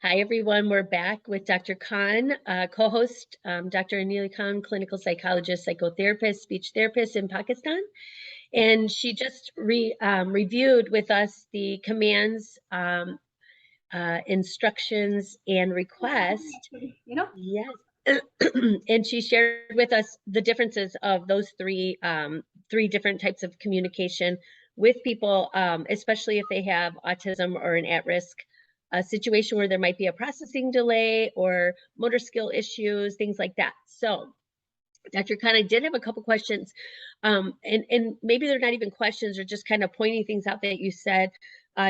Hi, everyone. We're back with Dr. Khan, co-host, Dr. Anili Khan, clinical psychologist, psychotherapist, speech therapist in Pakistan. And she just reviewed with us the commands, instructions, and request. Yes. And she shared with us the differences of those three different types of communication with people, especially if they have autism or an at-risk situation where there might be a processing delay or motor skill issues, things like that. So Dr. Khan, I did have a couple questions, and maybe they're not even questions or just kind of pointing things out that you said.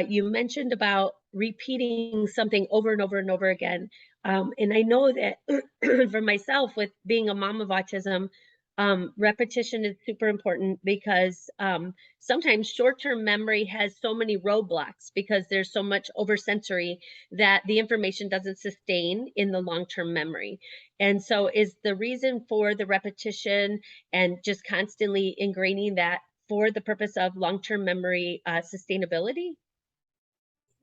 You mentioned about repeating something over and over and over again, and I know that for myself, with being a mom of autism, repetition is super important because sometimes short-term memory has so many roadblocks because there's so much oversensory that the information doesn't sustain in the long-term memory. And so is the reason for the repetition and just constantly ingraining that for the purpose of long-term memory sustainability?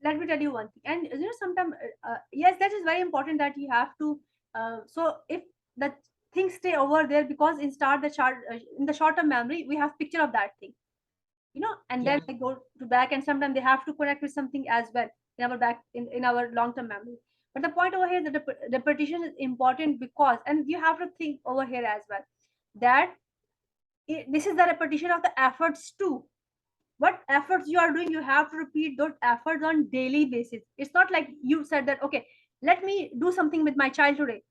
Let me tell you one thing, and sometimes yes, that is very important that you have to. So if the things stay over there, because in the short term memory we have picture of that thing, and then Yeah. they go to back, and sometimes they have to connect with something as well in our long term memory. But the point over here is that the repetition is important, because and you have to think over here as well that this is the repetition of the efforts too. What efforts you are doing, you have to repeat those efforts on daily basis. It's not like you said that, okay, let me do something with my child today,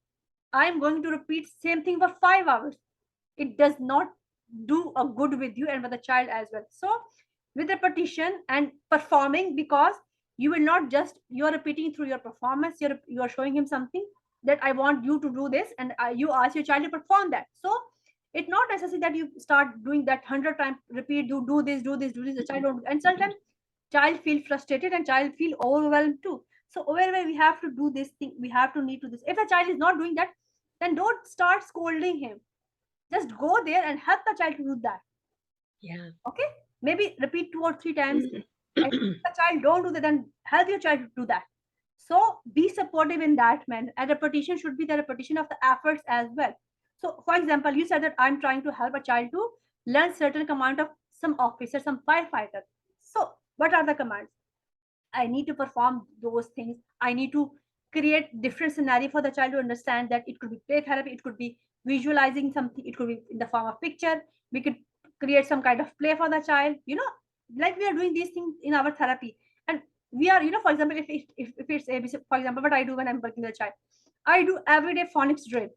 I'm going to repeat same thing for 5 hours. It does not do a good with you and with the child as well. So with repetition and performing, because you will not just, you are repeating through your performance, you are showing him something that I want you to do this, and you ask your child to perform that. So it's not necessary that you start doing that 100 times, repeat, do this, do this, do this, the child don't, and sometimes child feel frustrated and child feel overwhelmed too. So wherever we have to do this thing, we have to need to this. If the child is not doing that, then don't start scolding him. Just go there and help the child to do that. Yeah. Okay? Maybe repeat 2 or 3 times. And if the child don't do that, then help your child to do that. So be supportive in that manner. And repetition should be the repetition of the efforts as well. So for example, you said that I'm trying to help a child to learn certain command of some officer, some firefighter. So what are the commands? I need to perform those things. I need to create different scenario for the child to understand that it could be play therapy, it could be visualizing something, it could be in the form of picture. We could create some kind of play for the child, like we are doing these things in our therapy. And we are, for example, if it's ABC, for example, what I do when I'm working with a child, I do everyday phonics drill.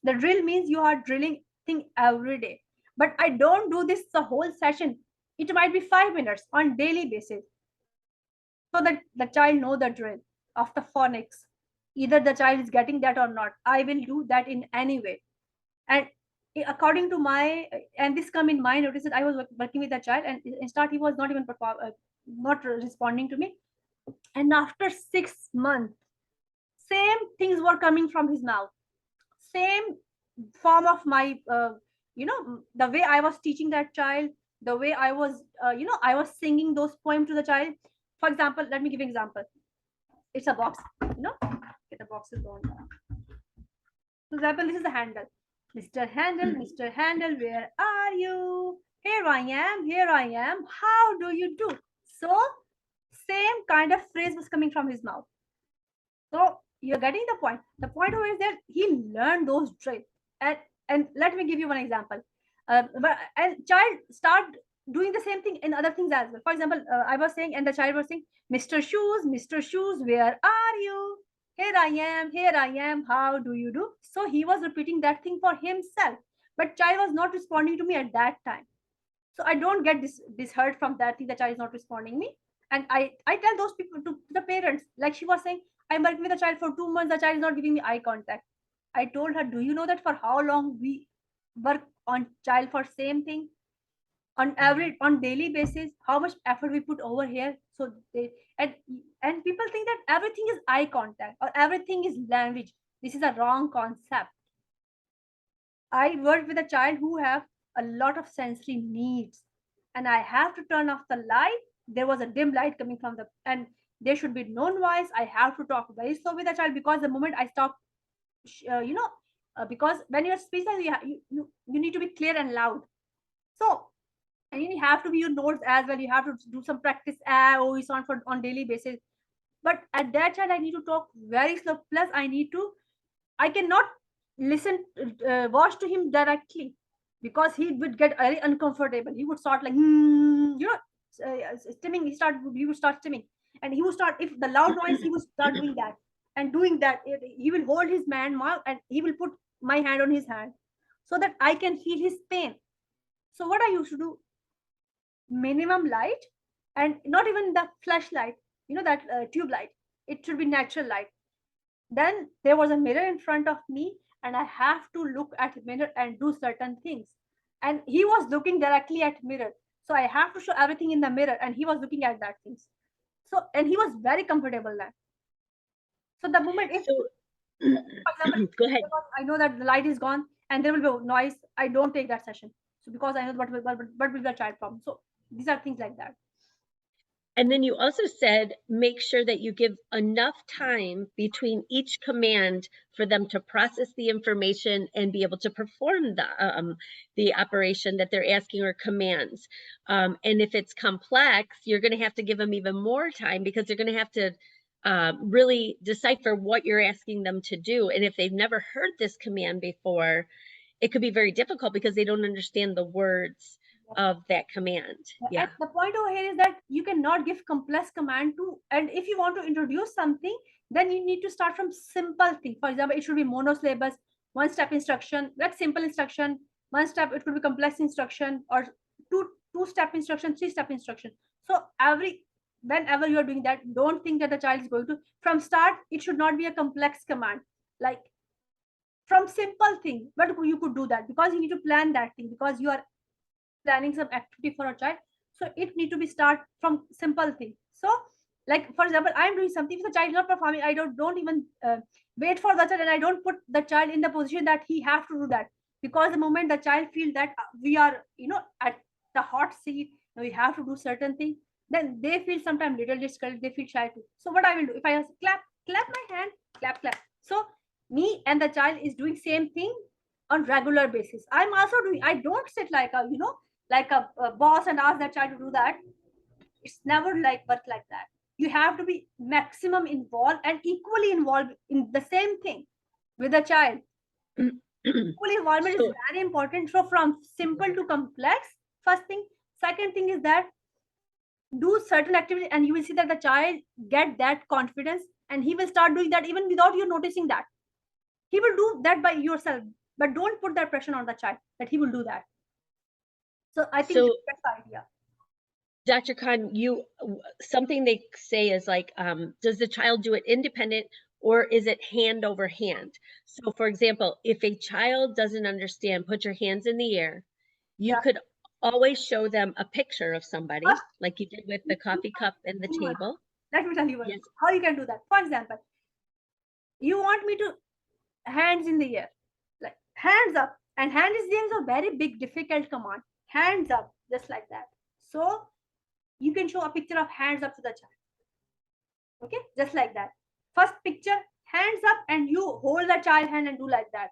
The drill means you are drilling thing every day. But I don't do this the whole session. It might be 5 minutes on daily basis, so that the child know the drill of the phonics. Either the child is getting that or not, I will do that in any way. And according to my, and this come in my notice, that I was working with a child, and in start he was not even not responding to me. And after 6 months, same things were coming from his mouth, same form of my the way I was teaching that child, the way I was I was singing those poems to the child. For example, let me give you an example. It's a box, get the box is gone. For example, this is the handle. Mr. Handle, Mr. Handle, where are you? Here I am, here I am. How do you do? So, same kind of phrase was coming from his mouth. So, you're getting the point. The point over is that he learned those traits. And let me give you one example. And child start doing the same thing in other things as well. For example, I was saying, and the child was saying, Mr. Shoes, where are you? Here I am, how do you do? So he was repeating that thing for himself. But child was not responding to me at that time. So I don't get this hurt from that thing, the child is not responding me. And I tell those people to the parents, like she was saying, I'm working with a child for 2 months, the child is not giving me eye contact. I told her, do you know that for how long we work on child for same thing on Yeah. average on daily basis, how much effort we put over here? So they, and and people think that everything is eye contact or everything is language. This is a wrong concept. I work with a child who have a lot of sensory needs, and I have to turn off the light. There was a dim light coming from the, and There should be no noise. I have to talk very slow with the child, because the moment I stop, because when you're speaking, you need to be clear and loud. So, and you have to be your notes as well. You have to do some practice always on daily basis. But at that time, I need to talk very slow. Plus, I cannot listen, watch to him directly, because he would get very uncomfortable. He would start like, stimming. He would start stimming, and he would start, if the loud noise, he would start doing that and doing that. He will hold his man mouth, and he will put my hand on his hand, so that I can feel his pain. So what I used to do, minimum light, and not even the flashlight, that tube light. It should be natural light. Then there was a mirror in front of me, and I have to look at mirror and do certain things. And he was looking directly at mirror, so I have to show everything in the mirror, and he was looking at that things. So, and he was very comfortable then. So the moment, if, So, for example, go ahead. I know that the light is gone and there will be noise, I don't take that session. So because I know what will be the child problem. So these are things like that. And then you also said, make sure that you give enough time between each command for them to process the information and be able to perform the operation that they're asking or commands. And if it's complex, you're going to have to give them even more time, because they're going to have to really decipher what you're asking them to do. And if they've never heard this command before, it could be very difficult because they don't understand the words of that command. Yeah. And the point over here is that you cannot give complex command to, and if you want to introduce something, then you need to start from simple thing. For example, it should be monosyllables, one step instruction, like simple instruction, one step. It could be complex instruction, or two step instruction, three step instruction. So whenever you are doing that, don't think that the child is going to, from start, it should not be a complex command. Like, from simple thing, but you could do that, because you need to plan that thing, because you are planning some activity for a child. So it need to be start from simple thing. So, like, for example, I'm doing something, if the child is not performing, I don't even wait for the child, and I don't put the child in the position that he have to do that. Because the moment the child feel that we are, at the hot seat, we have to do certain thing, then they feel sometimes little discouraged, they feel shy too. So what I will do, if I ask, clap my hand, clap. So me and the child is doing same thing on regular basis. I'm also doing, I don't sit like a boss and ask that child to do that. It's never like work like that. You have to be maximum involved and equally involved in the same thing with the child. Equal involvement is very important. So from simple to complex, first thing. Second thing is that do certain activity, and you will see that the child get that confidence, and he will start doing that even without you noticing that. He will do that by yourself, but don't put that pressure on the child that he will do that. So I think that's the idea. Dr. Khan, something they say is like, does the child do it independent, or is it hand over hand? So for example, if a child doesn't understand, put your hands in the air, you could always show them a picture of somebody, like you did with the coffee cup and the table. Let me tell you how you can do that. For example, you want me to hands in the air, like hands up, and hand is there is a very big difficult command. Hands up, just like that. So you can show a picture of hands up to the child. Okay, just like that. First picture, hands up, and you hold the child hand and do like that.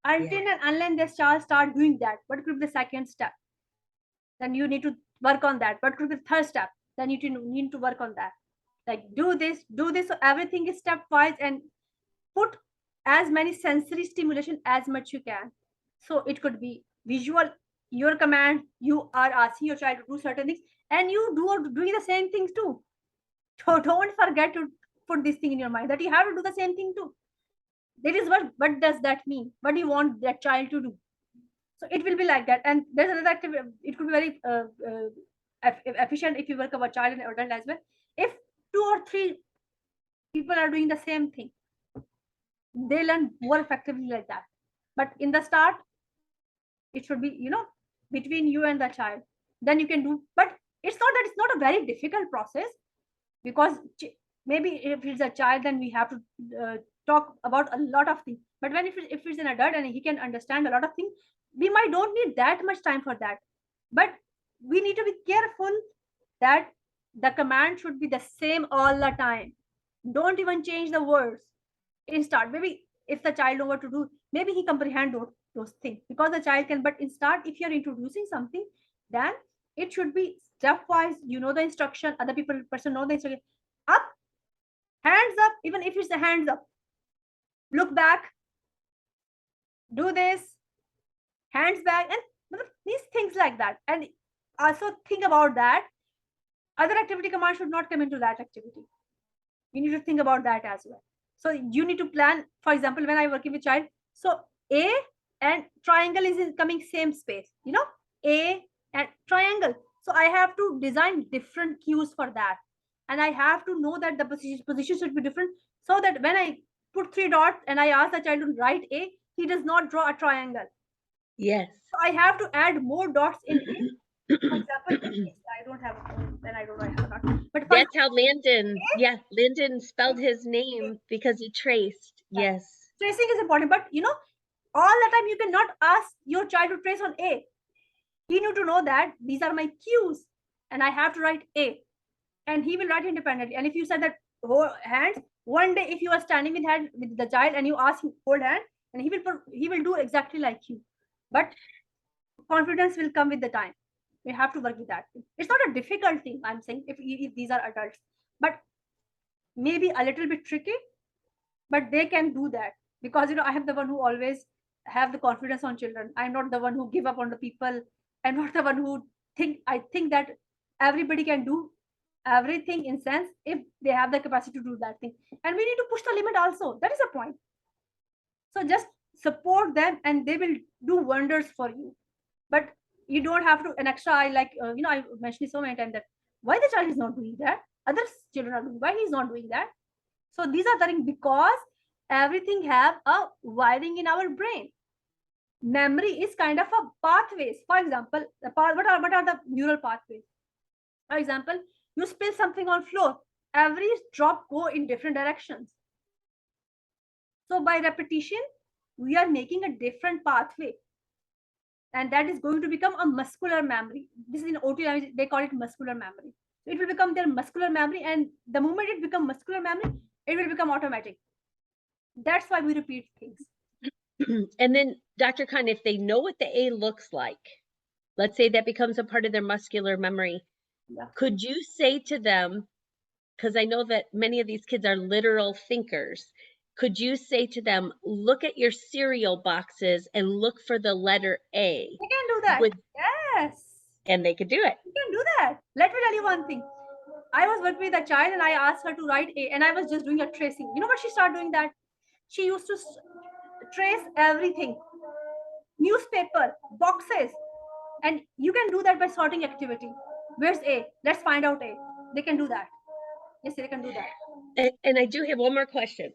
Until and unless this child start doing that, what could be the second step? Then you need to work on that. What could be the third step? Then you need to work on that. Like do this. So everything is stepwise, and put as many sensory stimulation as much you can. So it could be visual, your command, you are asking your child to do certain things, and you doing the same things too. So don't forget to put this thing in your mind that you have to do the same thing too. That is what does that mean? What do you want that child to do? So it will be like that. And there's another activity. It could be very efficient if you work with a child and adult as well. If 2 or 3 people are doing the same thing, they learn more effectively like that. But in the start, it should be between you and the child. Then you can do. But it's not a very difficult process, because maybe if it's a child, then we have to talk about a lot of things. But when if it's an adult and he can understand a lot of things, we don't need that much time for that. But we need to be careful that The command should be the same all the time. Don't even change the words in start. Maybe if the child know what to do, maybe he comprehend those things because the child can. But in start, if you're introducing something, then it should be stepwise. You know the instruction. Other person know the instruction. Up, hands up. Even if it's the hands up, look back, do this, hands back, and these things like that. And also think about that. Other activity command should not come into that activity. You need to think about that as well. So you need to plan. For example, when I'm working with child, so A and triangle is in coming same space. You know, A and triangle. So I have to design different cues for that, and I have to know that the position should be different, so that when I put 3 dots and I ask the child to write A, he does not draw a triangle. Yes. So I have to add more dots in A. For example, I don't have, then I don't know I have not. But for That's how Lyndon spelled his name because he traced. Yes. tracing is important, but all the time you cannot ask your child to trace on A. He need to know that these are my cues and I have to write A, and he will write independently. And if you said that hold hands, one day if you are standing with hand with the child and you ask him hold hand, and he will do exactly like you. But confidence will come with the time. We have to work with that. It's not a difficult thing, I'm saying, if these are adults, but maybe a little bit tricky, but they can do that because I am the one who always have the confidence on children. I'm not the one who give up on the people. I'm not the one who think that everybody can do everything in sense if they have the capacity to do that thing, and we need to push the limit also. That is the point. So just support them and they will do wonders for you. But you don't have to an extra. I like I mentioned it so many times that why the child is not doing that, other children are doing, why he's not doing that. So these are the things, because everything have a wiring in our brain. Memory is kind of a pathways. For example, what are the neural pathways? For example, you spill something on floor, every drop go in different directions. So by repetition, we are making a different pathway, and that is going to become a muscular memory. This is in OT language, they call it muscular memory. So it will become their muscular memory, and the moment it becomes muscular memory, it will become automatic. That's why we repeat things. And then, Dr. Khan, if they know what the A looks like, let's say that becomes a part of their muscular memory, could you say to them, because I know that many of these kids are literal thinkers, could you say to them, look at your cereal boxes and look for the letter A? They can do that. Yes. And they could do it. You can do that. Let me tell you one thing. I was working with a child and I asked her to write A, and I was just doing a tracing. You know what she started doing that? She used to trace everything. Newspaper, boxes. And you can do that by sorting activity. Where's A? Let's find out A. They can do that. Yes, they can do that. And I do have one more question.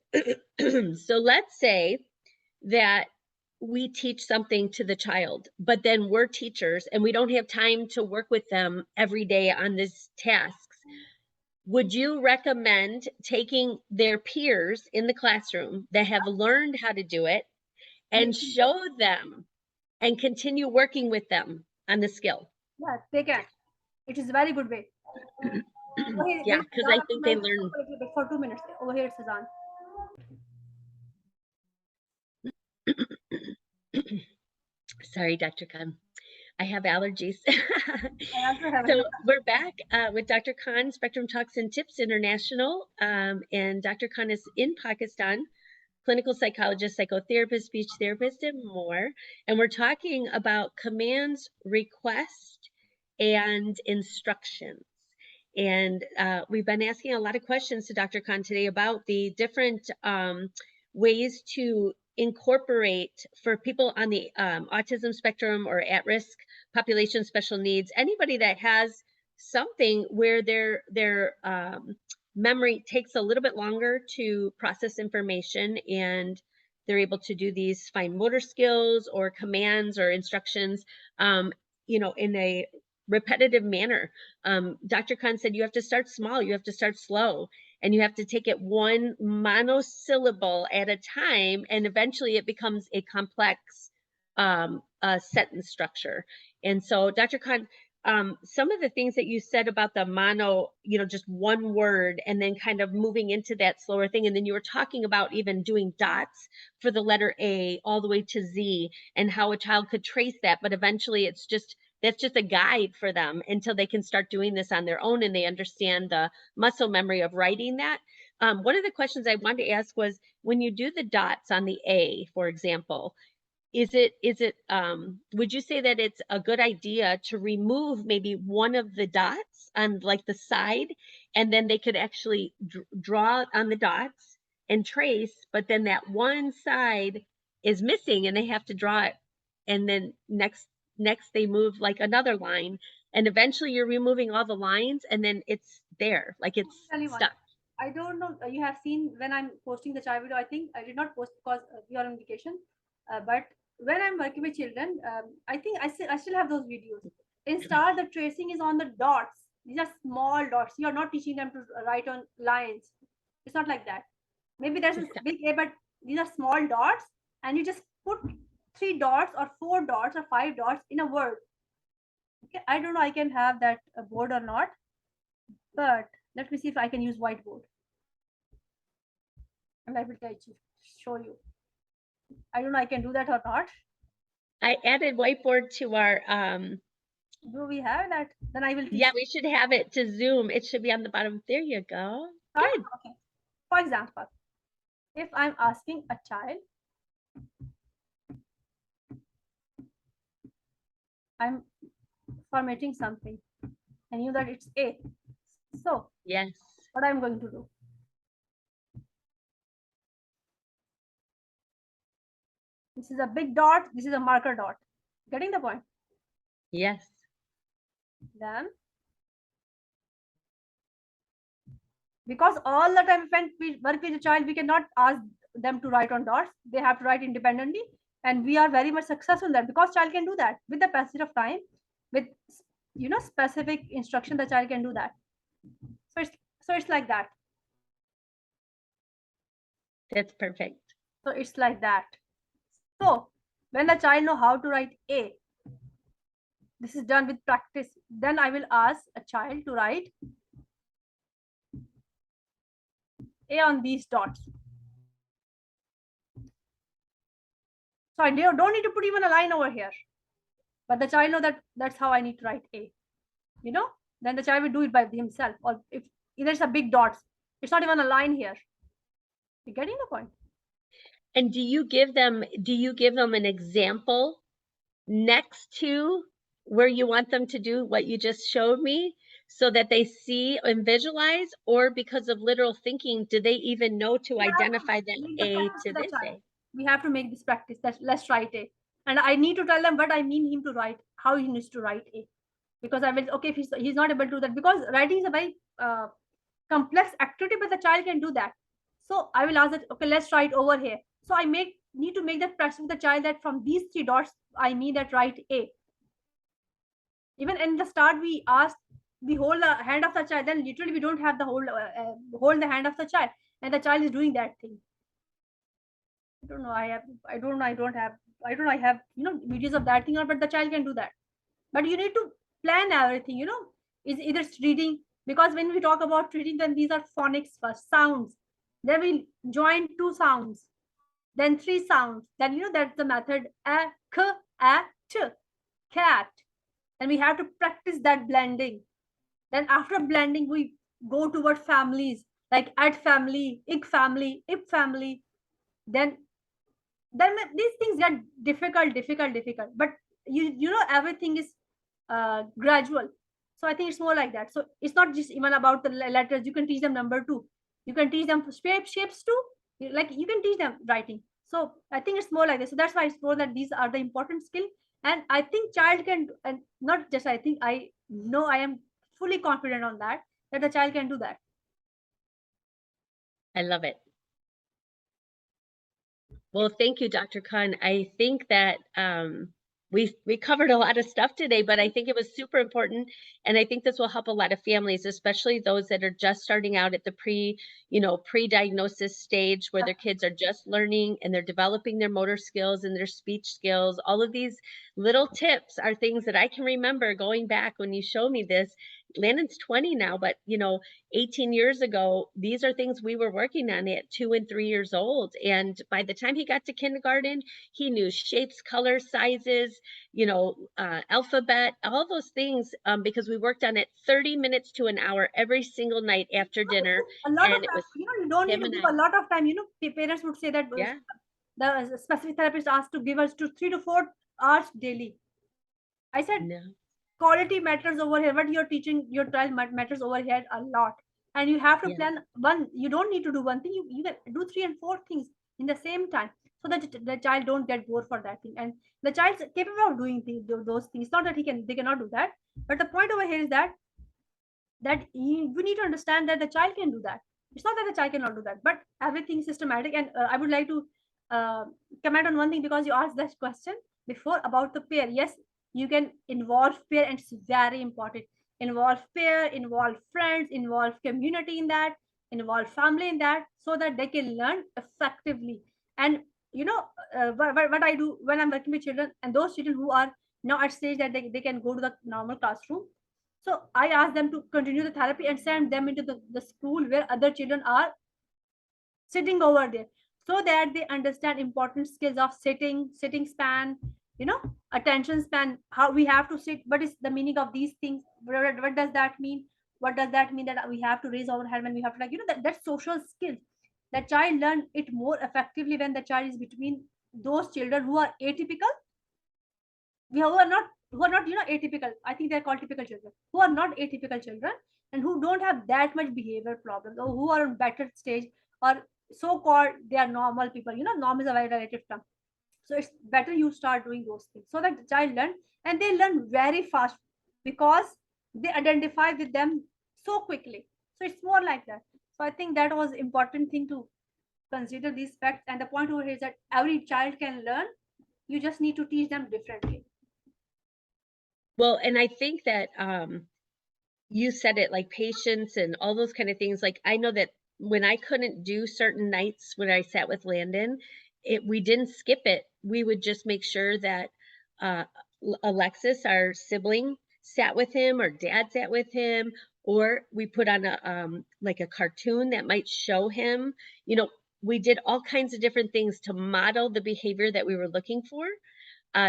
So let's say that we teach something to the child, but then we're teachers and we don't have time to work with them every day on these tasks. Would you recommend taking their peers in the classroom that have learned how to do it and show them and continue working with them on the skill? Yeah, they can. It is a very good way. Yeah, because I think they learn. For 2 minutes. Over here, Suzanne. Sorry, Dr. Khan. I have allergies. So we're back with Dr. Khan, Spectrum Talks and Tips International. And Dr. Khan is in Pakistan, clinical psychologist, psychotherapist, speech therapist, and more. And we're talking about commands, request, and instructions. And we've been asking a lot of questions to Dr. Khan today about the different ways to incorporate for people on the autism spectrum or at-risk population, special needs, anybody that has something where their memory takes a little bit longer to process information, and they're able to do these fine motor skills or commands or instructions, in a repetitive manner. Dr. Khan said you have to start small, you have to start slow, and you have to take it one monosyllable at a time, and eventually it becomes a complex sentence structure. And so, Dr. Khan, some of the things that you said about the mono, just one word and then kind of moving into that slower thing. And then you were talking about even doing dots for the letter A all the way to Z and how a child could trace that. But eventually that's just a guide for them until they can start doing this on their own and they understand the muscle memory of writing that. One of the questions I wanted to ask was when you do the dots on the A, for example, would you say that it's a good idea to remove maybe one of the dots on like the side and then they could actually draw on the dots and trace, but then that one side is missing and they have to draw it and then next they move like another line and eventually you're removing all the lines and then it's there, like it's Tell you one. stuck. I don't know. You have seen when I'm posting the child video. I think I did not post because you are on vacation. But when I'm working with children, I think I still have those videos. In Star, the tracing is on the dots. These are small dots. You are not teaching them to write on lines. It's not like that. Maybe there's a big A, but these are small dots, and you just put 3 dots or 4 dots or 5 dots in a word. Okay, I don't know. I can have that board or not, but let me see if I can use whiteboard, and I will show you. I don't know I can do that or not. I added whiteboard to our Do we have that? Then I will teach. yeah, we should have it to Zoom. It should be on the bottom. There you go. Good. Okay. For example, if I'm asking a child, I'm formatting something. I knew that it's A. So Yes. what I'm going to do? This is a big dot. This is a marker dot. Getting the point? Yes. Then, because all the time when we work with a child, we cannot ask them to write on dots. They have to write independently, and we are very much successful there because child can do that with the passage of time, with specific instruction. The child can do that. So it's like that. That's perfect. So it's like that. So when the child know how to write A, this is done with practice. Then I will ask a child to write A on these dots. So I don't need to put even a line over here. But the child know that that's how I need to write A. Then the child will do it by himself. Or if there's a big dots, it's not even a line here. You're getting the point? And do you give them an example next to where you want them to do what you just showed me so that they see and visualize, or because of literal thinking, do they even know to identify that A to this A? We have to make this practice that let's write A. And I need to tell them what I mean him to write, how he needs to write A. Because I will, okay, if he's not able to do that, because writing is a very complex activity, but the child can do that. So I will ask that, okay, let's write over here. So I need to make that practice with the child that from these 3 dots, I mean that write A. Even in the start, we asked, we hold the hand of the child, then literally we don't have the hold the hand of the child, and the child is doing that thing. I don't know. I don't know. I have videos of that thing, but the child can do that. But you need to plan everything. Is either it's reading, because when we talk about reading, then these are phonics first, sounds. Then we join 2 sounds, then 3 sounds. Then that's the method a, k, a, t, cat. And we have to practice that blending. Then after blending, we go toward families like at family, ig family, ip family. Then these things get difficult. But everything is gradual. So I think it's more like that. So it's not just even about the letters. You can teach them number 2. You can teach them shapes too. Like you can teach them writing. So I think it's more like this. So that's why it's more that these are the important skill. And I think child can, and not just I think, I know, I am fully confident on that the child can do that. I love it. Well, thank you, Dr. Khan. I think that we covered a lot of stuff today, but I think it was super important, and I think this will help a lot of families, especially those that are just starting out at the pre-diagnosis stage where their kids are just learning and they're developing their motor skills and their speech skills. All of these little tips are things that I can remember going back when you show me this. Landon's 20 now, but 18 years ago, these are things we were working on at 2 and 3 years old. And by the time he got to kindergarten, he knew shapes, colors, sizes, alphabet, all those things, because we worked on it 30 minutes to an hour every single night after dinner. A lot of And it time, was you don't need him to and give I. a lot of time. Parents would say that Yeah, the specific therapist asked to give us to 3 to 4 hours daily. I said no, quality matters over here. What you're teaching your child matters over here a lot. And you have to yeah. plan one. You don't need to do one thing. You can do 3 and 4 things in the same time, so that the child don't get bored for that thing. And the child's capable of doing those things. It's not that they cannot do that. But the point over here is that you need to understand that the child can do that. It's not that the child cannot do that, but everything is systematic. And I would like to uh, comment on one thing, because you asked that question before about the pair. Yes, you can involve pair, and it's very important. Involve pair, involve friends, involve community in that, involve family in that, so that they can learn effectively. And you know what I do when I'm working with children, and those children who are now at stage that they can go to the normal classroom, so I asked them to continue the therapy and send them into the school where other children are sitting over there, so that they understand important skills of sitting span, you know, attention span, how we have to sit, what is the meaning of these things, what does that mean, what does that mean that we have to raise our hand when we have to, like, that social skills. The child learn it more effectively when the child is between those children who are atypical, who are not atypical. I think they're called typical children, who are not atypical children, and who don't have that much behavior problems, or who are on better stage, or so called they are normal people. Norm is a very relative term. So it's better you start doing those things, so that the child learn, and they learn very fast, because they identify with them so quickly. So it's more like that. So I think that was important thing to consider these facts. And the point over here is that every child can learn. You just need to teach them differently. Well, and I think that you said it, like patience and all those kind of things. Like I know that when I couldn't do certain nights when I sat with Landon, we didn't skip it. We would just make sure that uh, Alexis, our sibling, sat with him, or Dad sat with him, or we put on a like a cartoon that might show him. You know, we did all kinds of different things to model the behavior that we were looking for,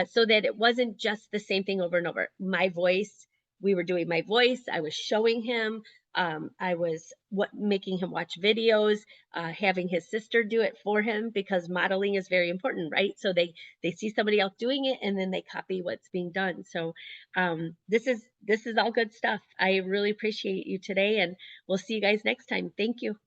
so that it wasn't just the same thing over and over. My voice, we were doing my voice. I was showing him. I was making him watch videos, having his sister do it for him, because modeling is very important, right? So they see somebody else doing it and then they copy what's being done. So this is all good stuff. I really appreciate you today, and we'll see you guys next time. Thank you.